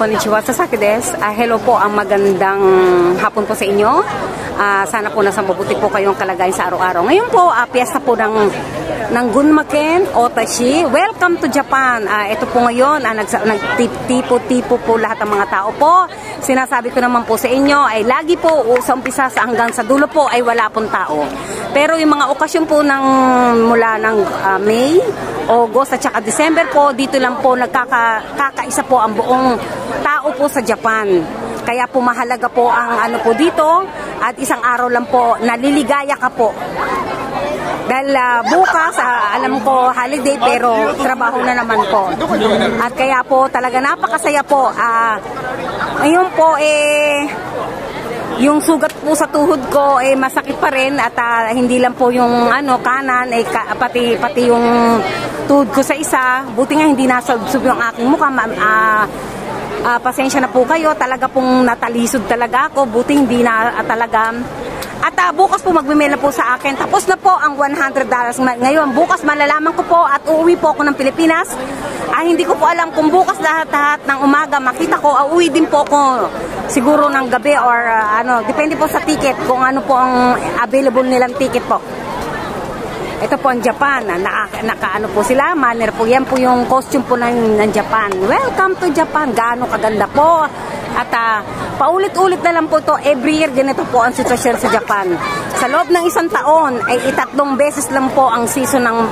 Konnichiwa, Sasaki desu. Hello po, ang magandang hapon po sa inyo. Sana po nasa mabuti po kayong kalagayan sa araw-araw. Ngayon po, piyesta po ng Gunmaken Otashi. Welcome to Japan. Ito po ngayon, nagtipo-tipo po lahat ng mga tao po. Sinasabi ko naman po sa inyo, ay lagi po sa umpisa hanggang sa dulo po ay wala pong tao. Pero yung mga okasyon po mula ng May, August at saka December po, dito lang po nagkakaisa po ang buong tao po sa Japan. Kaya po mahalaga po ang ano po dito at isang araw lang po naliligaya ka po. Dahil bukas, alam ko holiday pero trabaho na naman po. At kaya po talaga napakasaya po. Ngayon po yung sugat po sa tuhod ko masakit pa rin at hindi lang po yung kanan pati yung tuhod ko sa isa. Buti nga hindi nasubsob yung aking mukha. Pasensya na po kayo, talaga pong natalisod talaga ako, buti hindi na talaga. At bukas po magme-mail na po sa akin, tapos na po ang $100. Ngayon, bukas malalaman ko po at uuwi po ako ng Pilipinas. Hindi ko po alam kung bukas lahat ng umaga makita ko, uuwi din po ako siguro ng gabi or depende po sa ticket kung ano po ang available nilang ticket po. Ito po ang Japan, nakaano po sila, manner po, yan po yung costume po ng Japan. Welcome to Japan, gaano kaganda po. At paulit-ulit na lang po to every year, ganito po ang sitwasyon sa Japan. Sa loob ng isang taon, ay 3 beses lang po ang season ang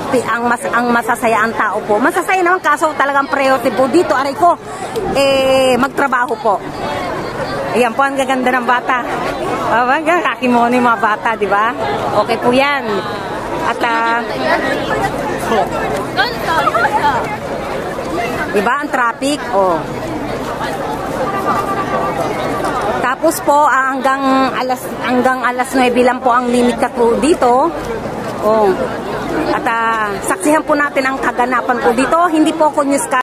masasaya ang tao po. Masasaya naman kaso talagang priority po dito, aray ko, magtrabaho po. Ayan po, ang gaganda ng bata. Kakimono yung mga bata, di ba? Okay po yan. At diba ang traffic? Tapos po hanggang alas 9 lang po ang limit na po dito. At saksihan po natin ang kaganapan po dito. Hindi po ako news